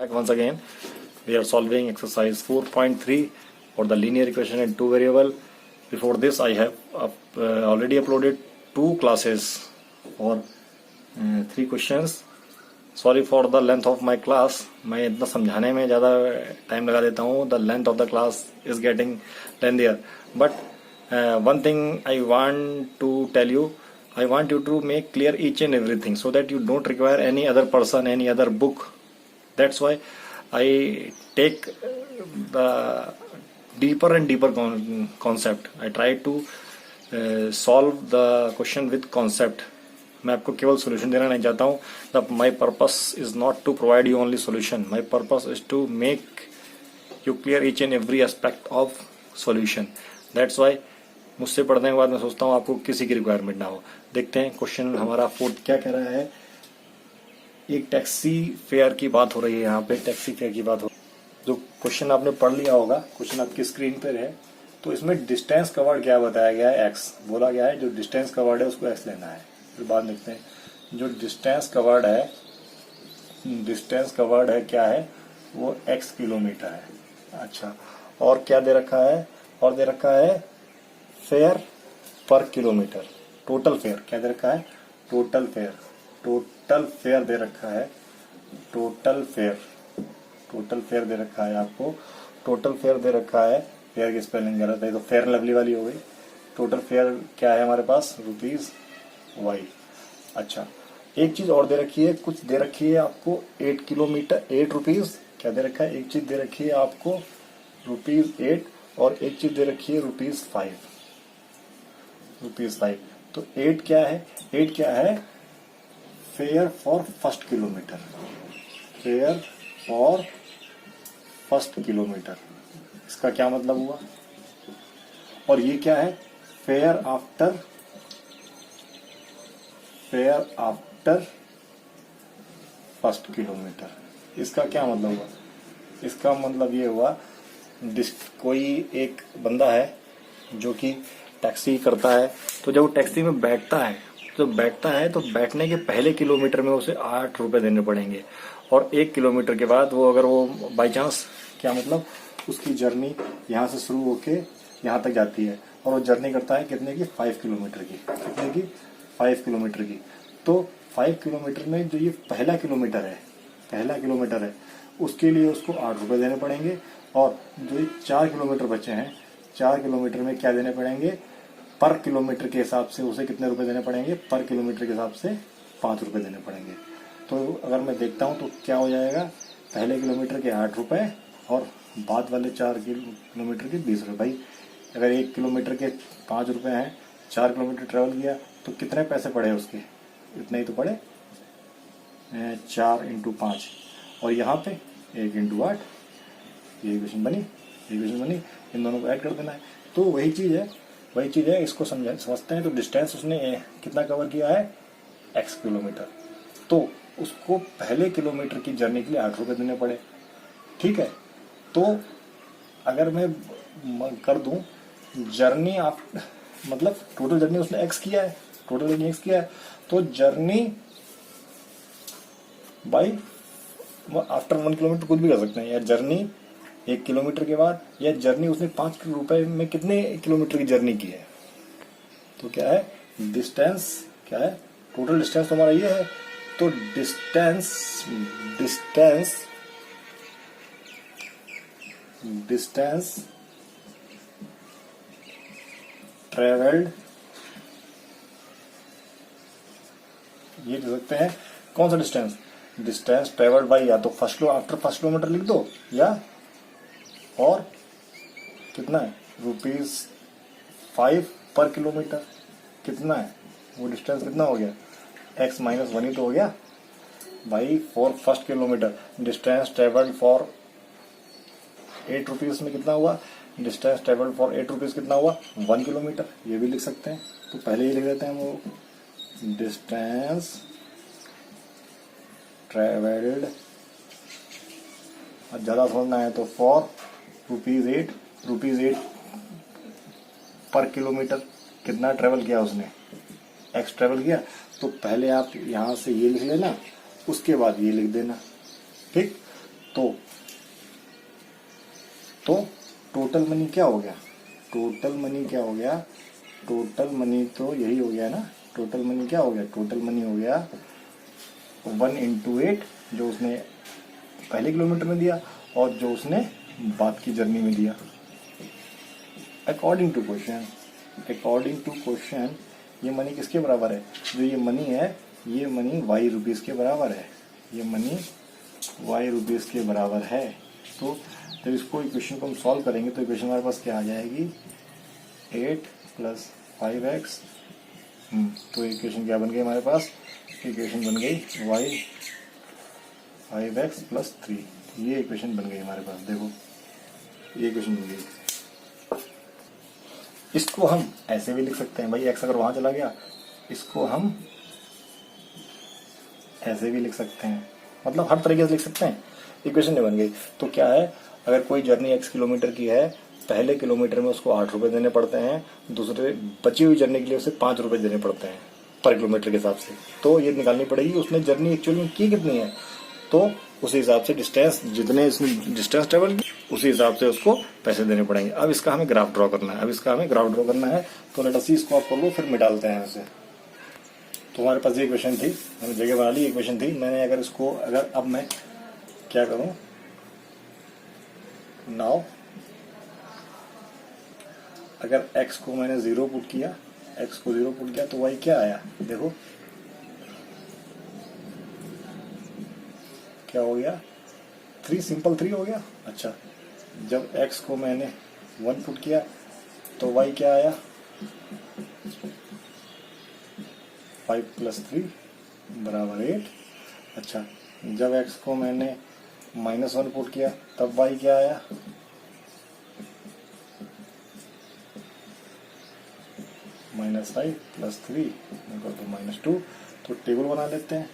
Back once again, we are solving exercise 4.3 for the linear equation in two variable. Before this, I have already uploaded two classes for three questions. Sorry for the length of my class. मैं इतना समझाने में ज़्यादा time लगा देता हूँ. The length of the class is getting lengthier. But one thing I want to tell you, I want you to make clear each and everything so that you don't require any other person, any other book. That's why I take the deeper and deeper concept. I try to solve the question with concept. मैं आपको केवल solution देना नहीं चाहता हूँ. My purpose is not to provide you only solution. My purpose is to make you clear each and every aspect of solution. That's why मुझसे पढ़ने के बाद मैं सोचता हूँ आपको किसी की रिक्वायरमेंट ना हो. देखते हैं क्वेश्चन हमारा फोर्थ क्या कह रहा है. एक टैक्सी फेयर की बात हो रही है. यहाँ पे टैक्सी फेयर की बात हो. जो क्वेश्चन आपने पढ़ लिया होगा, क्वेश्चन आपकी स्क्रीन पर है. तो इसमें डिस्टेंस कवर्ड क्या बताया गया है, एक्स बोला गया है. जो डिस्टेंस कवर्ड है उसको एक्स लेना है. फिर बाद देखते हैं जो डिस्टेंस कवर्ड है क्या है, वो x किलोमीटर है. अच्छा, और क्या दे रखा है, और दे रखा है फेयर पर किलोमीटर. टोटल फेयर क्या दे रखा है, टोटल फेयर दे रखा है. टोटल फेयर दे रखा है आपको. टोटल फेयर दे रखा है. फेयर की स्पेलिंग गलत है तो फेयर लवली वाली हो गई. टोटल फेयर क्या है हमारे पास, रुपीज वाई. अच्छा, एक चीज और दे रखी है, कुछ दे रखी है आपको 8 किलोमीटर 8 रुपीज. क्या दे रखा है, एक चीज दे रखी है आपको रुपीज 8 और एक चीज दे रखी है रुपीज 5. तो 8 क्या है, 8 क्या है, fair for first kilometre. Fair for first kilometre, इसका क्या मतलब हुआ. और ये क्या है, फेयर आफ्टर फर्स्ट किलोमीटर. इसका क्या मतलब हुआ, इसका मतलब ये हुआ कोई एक बंदा है जो कि टैक्सी करता है. तो जब वो टैक्सी में बैठता है तो बैठने के पहले किलोमीटर में उसे 8 रुपए देने पड़ेंगे. और 1 किलोमीटर के बाद वो अगर वो बाई चांस, क्या मतलब, उसकी जर्नी यहाँ से शुरू होके यहाँ तक जाती है और वो जर्नी करता है कितने की, 5 किलोमीटर की. कितने की, 5 किलोमीटर की. तो 5 किलोमीटर में जो ये पहला किलोमीटर है उसके लिए उसको 8 रुपए देने पड़ेंगे. और जो ये 4 किलोमीटर बचे हैं, 4 किलोमीटर में क्या देने पड़ेंगे, पर किलोमीटर के हिसाब से उसे कितने रुपए देने पड़ेंगे, पर किलोमीटर के हिसाब से 5 रुपए देने पड़ेंगे. तो अगर मैं देखता हूँ तो क्या हो जाएगा, पहले किलोमीटर के 8 रुपए और बाद वाले 4 किलोमीटर के 20 रुपए. भाई अगर 1 किलोमीटर के 5 रुपए हैं, 4 किलोमीटर ट्रेवल किया तो कितने पैसे पड़े उसके, इतने ही तो पड़े. 4 × 5 और यहाँ पे 1 × 8. ये इक्वेशन बनी. इन दोनों को ऐड कर देना है. तो वही चीज़ है. इसको समझते हैं. तो डिस्टेंस उसने कितना कवर किया है, x किलोमीटर. तो उसको पहले किलोमीटर की जर्नी के लिए 8 रुपए देने पड़े. ठीक है. तो अगर मैं कर दूं जर्नी, आप मतलब टोटल जर्नी उसने x किया है, तो जर्नी बाई आफ्टर 1 किलोमीटर कुछ भी कर सकते हैं. या जर्नी 1 किलोमीटर के बाद, या जर्नी उसने 5 रुपए में कितने किलोमीटर की जर्नी की है. तो क्या है, डिस्टेंस क्या है, टोटल डिस्टेंस तो हमारा ये है. तो डिस्टेंस ट्रेवल्ड, ये लिख सकते हैं. कौन सा डिस्टेंस ट्रेवल्ड बाई, या तो आफ्टर फर्स्ट किलोमीटर लिख दो, या और कितना है, ₹5 पर किलोमीटर. कितना है वो डिस्टेंस, कितना हो गया, x - 1 ही तो हो गया भाई. For first kilometre distance travelled for 8 rupees में कितना हुआ, डिस्टेंस ट्रेवल्ड फॉर 8 रुपीज कितना हुआ, 1 किलोमीटर. ये भी लिख सकते हैं. तो पहले ये लिख देते हैं, वो डिस्टेंस ट्रेवल्ड, और ज़्यादा समझना है तो फॉर रुपीज 8 पर किलोमीटर. कितना ट्रेवल किया उसने, x ट्रेवल किया. तो पहले आप यहाँ से ये लिख लेना, उसके बाद ये लिख देना. ठीक. तो टोटल मनी क्या हो गया, टोटल मनी क्या हो गया, टोटल मनी तो यही हो गया ना, टोटल मनी क्या हो गया, टोटल मनी हो गया 1 into 8 जो उसने पहले किलोमीटर में दिया और जो उसने बाद की जर्नी में दिया। अकॉर्डिंग टू क्वेश्चन ये मनी किसके बराबर है, जो ये मनी है ये मनी y रुपीज़ के बराबर है, ये मनी y रुपीज़ के बराबर है। तो जब इसको इक्वेशन को हम सॉल्व करेंगे तो इक्वेशन हमारे पास क्या आ जाएगी, 8 + 5x। तो इक्वेशन क्या बन गई हमारे पास, इक्वेशन बन गई y 5x + 3। ये इक्वेशन बन गई हमारे पास, देखो ये इक्वेशन बन गई। इसको हम ऐसे भी लिख सकते हैं भाई, x अगर वहां चला गया, इसको हम ऐसे भी लिख सकते हैं, मतलब हर तरीके से लिख सकते हैं। इक्वेशन नहीं बन गई तो क्या है, अगर कोई जर्नी x किलोमीटर की है, पहले किलोमीटर में उसको 8 रुपए देने पड़ते हैं, दूसरे बची हुई जर्नी के लिए उसे 5 रुपए देने पड़ते हैं पर किलोमीटर के हिसाब से। तो ये निकालनी पड़ेगी उसने जर्नी एक्चुअली में की कितनी है, तो उसी हिसाब से डिस्टेंस, जितने इसने डिस्टेंस ट्रेवल की उसी हिसाब से उसको पैसे देने पड़ेंगे। अब इसका हमें ग्राफ ड्रॉ करना है, तो लेट अस सी, इसको आप कर लो फिर मिटालते हैं इसे। तो हमारे पास ये इक्वेशन थी, मैंने जगह बना ली, इक्वेशन थी। मैंने अगर इसको, अगर अब मैं क्या करूं, नाउ अगर x को मैंने 0 पुट किया, तो y क्या आया, देखो क्या हो गया, 3, सिंपल 3 हो गया। अच्छा, जब x को मैंने 1 पुट किया तो y क्या आया, 5 + 3 = 8। अच्छा, जब x को मैंने -1 पुट किया तब y क्या आया, -5 + 3 = -2। तो टेबल बना लेते हैं,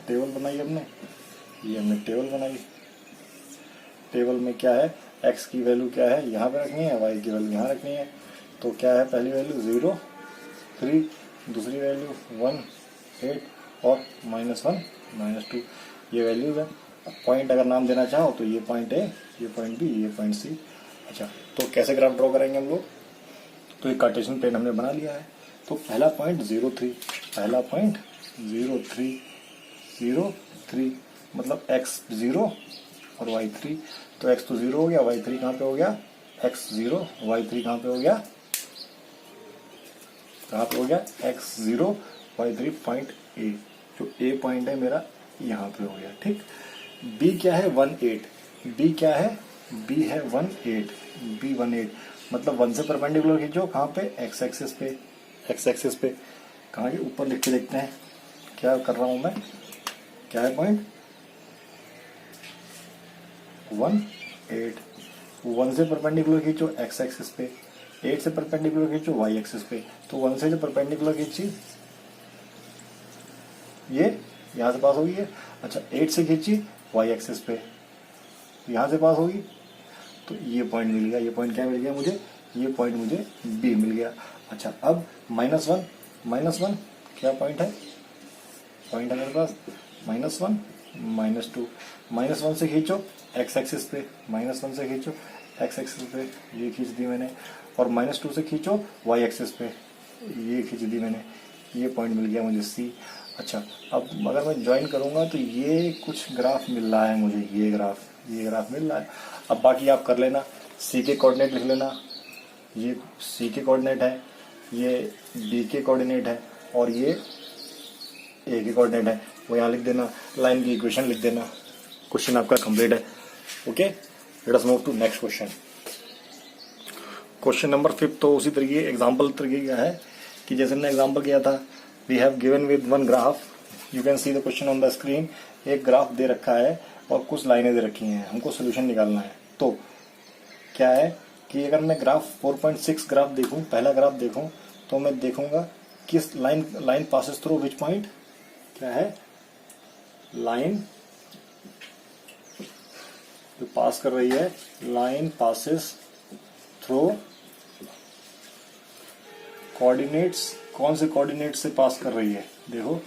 टेबल बनाई हमने, ये हमने टेबल बनाई। टेबल में क्या है, x की वैल्यू क्या है यहाँ पे रखनी है, y की वैल्यू यहाँ रखनी है। तो क्या है, पहली वैल्यू 0, 3, दूसरी वैल्यू 1, 8 और -1, -2, ये वैल्यूज है। पॉइंट अगर नाम देना चाहो तो ये पॉइंट A, ये पॉइंट B, ये पॉइंट C। अच्छा, तो कैसे ग्राफ ड्रॉ करेंगे हम लोग, तो एक कार्टेशियन प्लेन हमने बना लिया है। तो पहला पॉइंट 0, 3, पहला पॉइंट 0, 3, 0, 3, मतलब x 0 और y 3। तो x तो 0 हो गया, y 3 कहाँ पे हो गया, x 0, y 3 कहाँ पे हो गया, x 0, y 3 पॉइंट A, जो A पॉइंट है मेरा यहाँ पे हो गया। ठीक, B क्या है, 1, 8, B क्या है, B है 1, 8, B 1, 8, मतलब 1 से परपेंडिकुलर खींचो, कहाँ पे, x एक्सिस पे, कहाँ के ऊपर लिख के देखते हैं क्या कर रहा हूं मैं, क्या है पॉइंट 1, 8, 1 से परपेंडिकुलर खींचो x एक्सिस पे, 8 से परपेंडिकुलर खींचो y एक्सिस पे। तो 1 से जो परपेंडिकुलर खींची ये यहाँ से पास होगी है। अच्छा, 8 से खींची y एक्सिस पे, यहाँ से पास होगी, तो ये पॉइंट मिल गया। ये पॉइंट क्या मिल गया मुझे, ये पॉइंट मुझे B मिल गया। अच्छा, अब -1 क्या पॉइंट है, पॉइंट है मेरे पास -1, -2, -1 से खींचो x एक्सिस पे, -1 से खींचो x एक्सिस पे, ये खींच दी मैंने, और -2 से खींचो y एक्सिस पे, ये खींच दी मैंने, ये पॉइंट मिल गया मुझे C। अच्छा, अब अगर मैं ज्वाइन करूंगा तो ये कुछ ग्राफ मिल रहा है मुझे, ये ग्राफ मिल रहा है। अब बाकी आप कर लेना, C के कोऑर्डिनेट लिख लेना, ये C के कोऑर्डिनेट है, ये D के कोऑर्डिनेट है और ये A के कोऑर्डिनेट है, वो यहाँ लिख देना, लाइन की इक्वेशन लिख देना। क्वेश्चन आपका कंप्लीट है। Okay, let us move to next question. Question number 5 तो उसी तरीके एग्जाम्पल तरीके का है कि जैसे हमने एग्जाम्पल किया था, we have given with one graph, you can see the question on the screen. एक ग्राफ दे रखा है और कुछ लाइनें दे रखी हैं, हमको सोल्यूशन निकालना है। तो क्या है कि अगर मैं ग्राफ 4.6 ग्राफ देखूं, पहला ग्राफ देखूं, तो मैं देखूंगा किस line passes through which point, क्या है, लाइन जो पास कर रही है, लाइन पासेस थ्रू कोऑर्डिनेट्स, कौन से कोऑर्डिनेट से पास कर रही है, देखो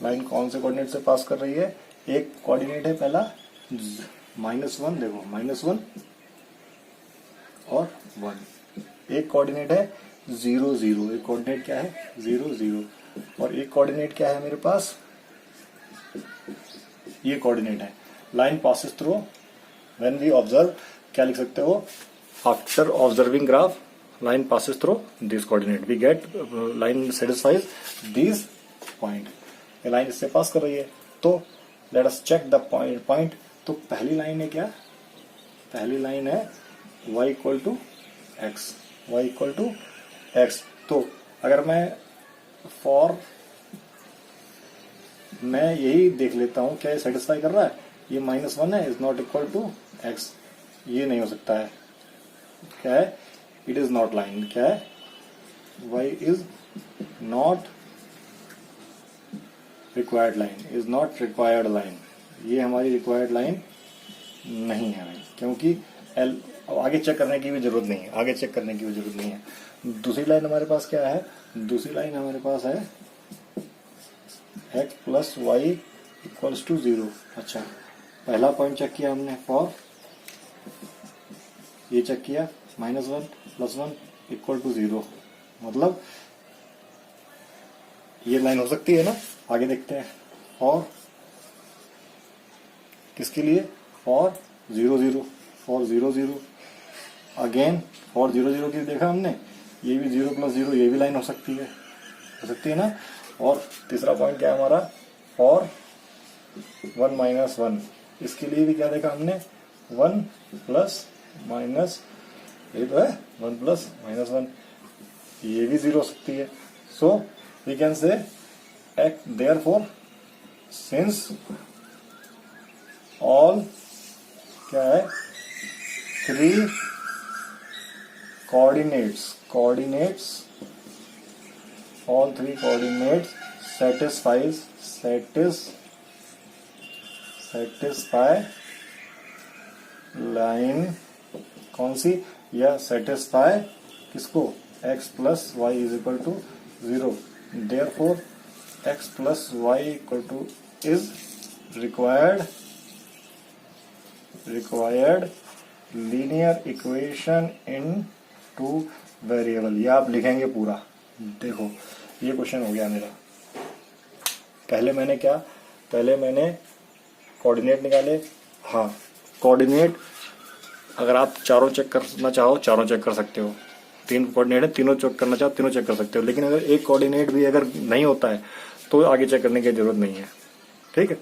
लाइन कौन से कोऑर्डिनेट से पास कर रही है। एक कोऑर्डिनेट है पहला -1, देखो -1 और 1। एक कोऑर्डिनेट है 0 0, एक कोऑर्डिनेट क्या है 0 0, और एक कोऑर्डिनेट क्या है मेरे पास, ये कोऑर्डिनेट है। Line passes through when we observe, क्या लिख सकते हो, after observing graph line passes through this coordinate we get line satisfies this point. ये लाइन इससे पास कर रही है, तो let us check the point. तो पहली लाइन है क्या, पहली लाइन है y equal to x, y equal to x. तो अगर मैं यही देख लेता हूं क्या ये सेटिस्फाई कर रहा है, ये -1 है, is not equal to x, ये नहीं हो सकता है, क्या है, इट इज नॉट लाइन, क्या है, y is not required line, is not required line, ये हमारी रिक्वायर्ड लाइन नहीं है भाई, क्योंकि एल, आगे चेक करने की भी जरूरत नहीं है, आगे चेक करने की भी जरूरत नहीं है। दूसरी लाइन हमारे पास क्या है, दूसरी लाइन हमारे पास है x plus y equals to 0। अच्छा, पहला पॉइंट चेक किया हमने फॉर, ये चेक किया -1 + 1 इक्वल टू 0, मतलब ये लाइन हो सकती है ना। आगे देखते हैं, फॉर किसके लिए, फॉर 0 0, फॉर 0 0, अगेन फॉर 0 0 की देखा हमने, ये भी 0 + 0, ये भी लाइन हो सकती है ना। और तीसरा पॉइंट क्या है हमारा, फॉर 1 - 1, इसके लिए भी क्या देखा हमने, 1 + माइनस, ये तो है 1 + -1, ये भी 0 हो सकती है। So we can say act therefore since all, क्या है, 3 coordinates, all 3 coordinates satisfy line कौन सी, या सेटिस्फाई किसको, x + y = 0, therefore x + y = is required linear equation in 2 variable. ये आप लिखेंगे पूरा, देखो ये क्वेश्चन हो गया मेरा। पहले मैंने कोऑर्डिनेट निकाले। हाँ, कोऑर्डिनेट अगर आप चारों चेक करना चाहो, चारों चेक कर सकते हो, 3 कोऑर्डिनेट है, तीनों चेक करना चाहो तीनों चेक कर सकते हो, लेकिन अगर एक कोऑर्डिनेट भी अगर नहीं होता है तो आगे चेक करने की जरूरत नहीं है, ठीक है।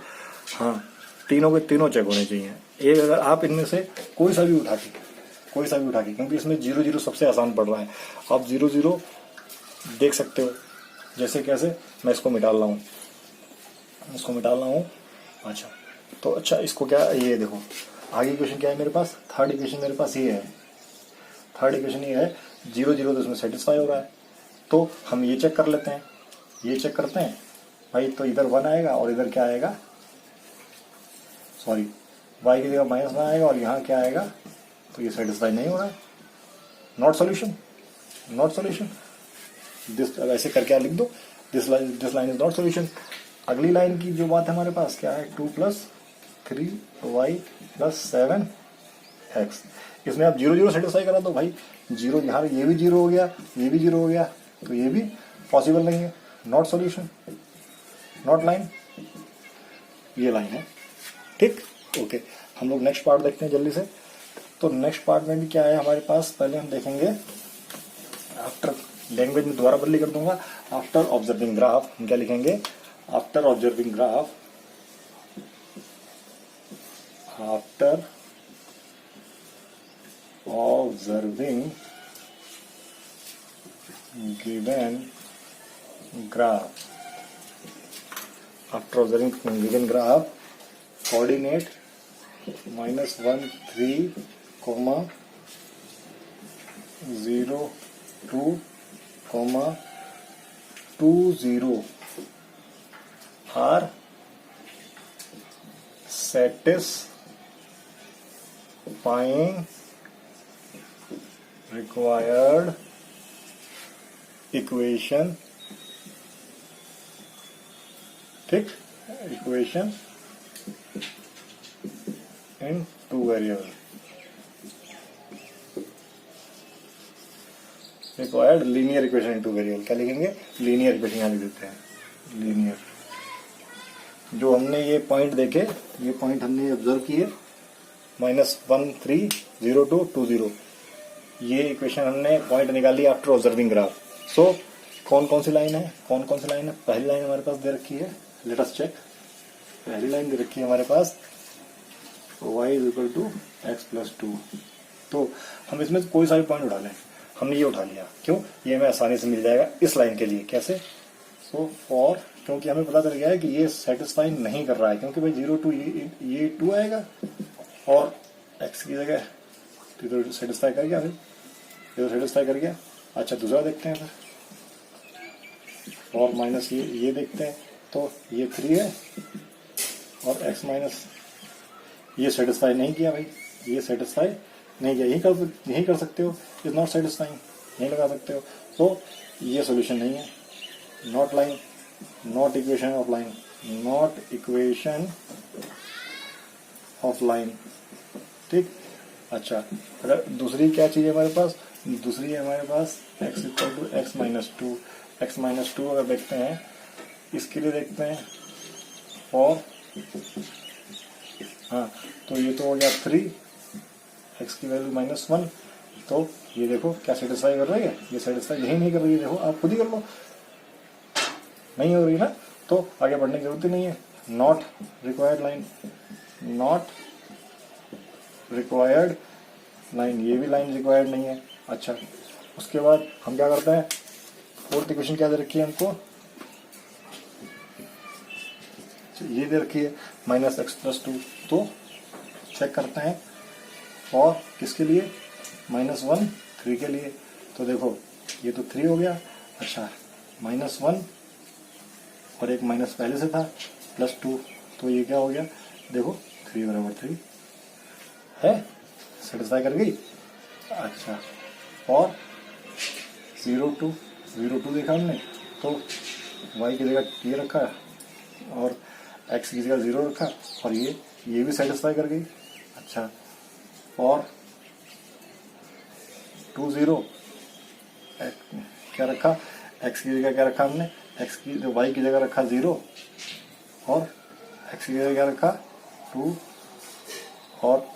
हाँ, तीनों के तीनों चेक होने चाहिए। एक अगर आप इनमें से कोई सा भी उठा के, क्योंकि इसमें 0 0 सबसे आसान पड़ रहा है, आप 0 0 देख सकते हो। जैसे कैसे, मैं इसको मिटाल रहा हूँ, अच्छा, तो अच्छा इसको क्या, ये देखो आगे इक्वेशन क्या है मेरे पास, थर्ड इक्वेशन मेरे पास ये है, 0 0 तो इसमें सेटिस्फाई हो रहा है। तो हम ये चेक कर लेते हैं, ये चेक करते हैं भाई, तो इधर 1 आएगा और इधर क्या आएगा, सॉरी y की जगह -1 आएगा और यहाँ क्या आएगा, तो ये सेटिस्फाई नहीं हो रहा है, नॉट सॉल्यूशन। दिस ऐसे करके आप लिख दो, this line is not solution. अगली लाइन की जो बात है हमारे पास क्या है, 2 + 3y + 7x, इसमें आप 0 0 सेटिस्फाई करा दो भाई, 0 यहाँ, ये भी 0 हो गया, ये भी 0 हो गया, तो ये भी पॉसिबल नहीं है, नॉट सॉल्यूशन, नॉट लाइन, ये लाइन है, ठीक, ओके। हम लोग नेक्स्ट पार्ट देखते हैं जल्दी से। तो नेक्स्ट पार्ट में भी क्या है हमारे पास, पहले हम देखेंगे, आफ्टर, लैंग्वेज में दोबारा बदली कर दूंगा, आफ्टर ऑब्जर्विंग ग्राफ, हम क्या लिखेंगे, after observing graph, after observing given graph, after observing given graph, coordinate -1 3, 0 2, 2 0 are satisfying required equation, ठीक, equation in two variable. Required linear equation in two variable. क्या लिखेंगे? लीनियर इक्वेशन यहाँ लिख देते हैं. लीनियर. जो हमने ये पॉइंट देखे, ये पॉइंट हमने ऑब्जर्व किए, -1 3 0 2 2 0, ये इक्वेशन हमने पॉइंट निकाली आफ्टर ऑब्जर्विंग ग्राफ. सो कौन कौन सी लाइन है? पहली लाइन हमारे पास दे रखी है. Let us check. पहली लाइन दे रखी है हमारे पास y = x+2. तो हम इसमें कोई सा भी पॉइंट उठा लें. हमने ये उठा लिया. क्यों? ये हमें आसानी से मिल जाएगा इस लाइन के लिए. कैसे? सो फॉर, क्योंकि हमें पता चल गया है कि ये सेटिस्फाई नहीं कर रहा है, क्योंकि भाई 0 2 ये 2 आएगा और x की जगह तो सेटिस्फाई कर गया. फिर ये तो सेटिस्फाई कर गया. अच्छा, दूसरा देखते हैं फिर. और माइनस ये देखते हैं. तो ये 3 है और x माइनस ये सेटिस्फाई नहीं किया भाई. ये सेटिस्फाई नहीं किया. यही कर सकते हो. इज नॉट सेटिस्फाइंग, नहीं लगा सकते हो. तो ये सोल्यूशन नहीं है. Not line, not equation of line, not equation of line. ठीक. अच्छा, अगर दूसरी क्या चीज है हमारे पास? दूसरी है हमारे पास x = x-2. x-2 अगर देखते हैं, इसके लिए देखते हैं. और हाँ, तो ये तो हो गया 3, x की वैल्यू -1. तो ये देखो क्या सेटिस्फाई कर रही है? ये सेटिस्फाई यही नहीं कर रही है. देखो, आप खुद ही कर लो. नहीं हो रही ना, तो आगे बढ़ने की जरूरत ही नहीं है. Not required line, not required line. ये भी लाइन रिक्वायर्ड नहीं है. अच्छा, उसके बाद हम क्या करते हैं? फोर्थ इक्वेशन क्या दे रखी है हमको? ये दे रखी है -x+2. तो चेक करते हैं. और किसके लिए? -1 3 के लिए. तो देखो, ये तो 3 हो गया. अच्छा, -1 और एक माइनस पहले से था, +2. तो ये क्या हो गया? देखो, 3 = 3 है. सेटिस्फाई कर गई. अच्छा, और 0 2 देखा हमने. तो y की जगह ये रखा और x की जगह 0 रखा, और ये भी सेटिस्फाई कर गई. अच्छा, और 2 0 क्या रखा? x की जगह क्या रखा हमने? y की जगह रखा 0 और x की जगह क्या रखा? 2 और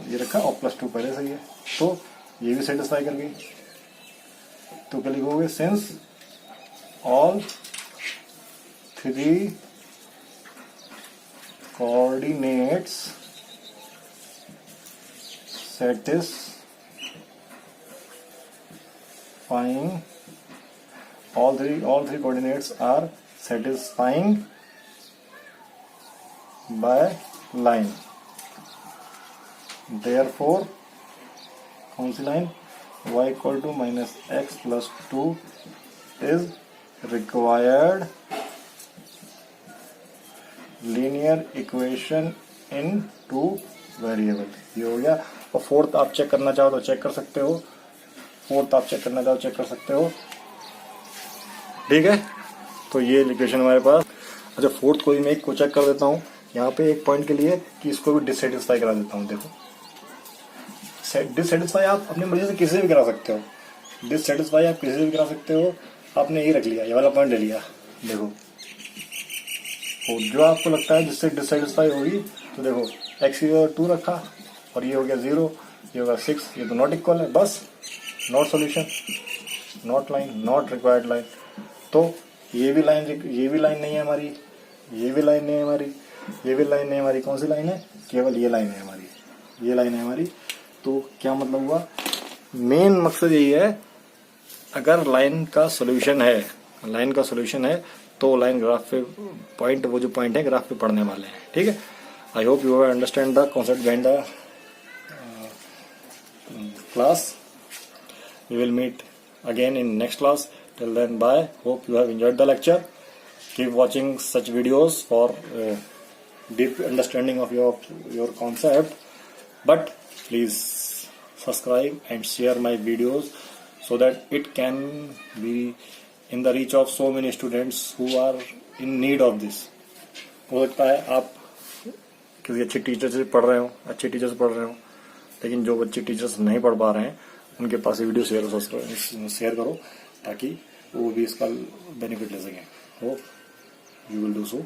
ये रखा और +2 पहले से ही है. तो ये भी सेटिस्फाई कर गई. तो क्या लिखोगे? Since all 3 coordinates satisfying, all three coordinates are satisfying by line. Therefore, कौन सी line? y = -x+2 is required linear equation in two variable. ये हो गया. और फोर्थ आप चेक करना चाहो तो चेक कर सकते हो. ठीक है. तो ये इक्वेशन हमारे पास. अच्छा, फोर्थ को भी मैं एक को चेक कर देता हूँ यहाँ पे एक पॉइंट के लिए, कि इसको भी डिससेटिस्फाई करा देता हूँ. देखो, डिससेटिस्फाई आप अपनी मर्जी से किसी से भी करा सकते हो. आपने ये रख लिया, ये वाला पॉइंट ले लिया. देखो, और जो आपको लगता है जिससे डिससेटिस्फाई होगी, तो देखो x की जगह 2 रखा और ये हो गया 0, ये होगा 6. ये तो नॉट इक्वल है. बस, not solution, not line, not required line. तो ये भी लाइन नहीं है हमारी, ये भी लाइन नहीं है हमारी. कौन सी लाइन है? केवल ये लाइन है हमारी. तो क्या मतलब हुआ? मेन मकसद यही है, अगर लाइन का सॉल्यूशन है तो लाइन ग्राफ पे पॉइंट, वो जो पॉइंट है ग्राफ पे पढ़ने वाले हैं. ठीक है. I hope you have understand the concept behind the class. We will meet again in next class. Till then, bye. Hope you have enjoyed the lecture. Keep watching such videos for deep understanding of your concept. But please subscribe and share my videos so that it can be in the reach of so many students who are in need of this. हो सकता है आप किसी अच्छे teacher से पढ़ रहे हो, अच्छे टीचर से पढ़ रहे हो, लेकिन जो बच्चे टीचर्स नहीं पढ़ पा रहे हैं उनके पास ये वीडियो शेयर करो ताकि वो भी इसका बेनिफिट ले सकें। Hope you will do so.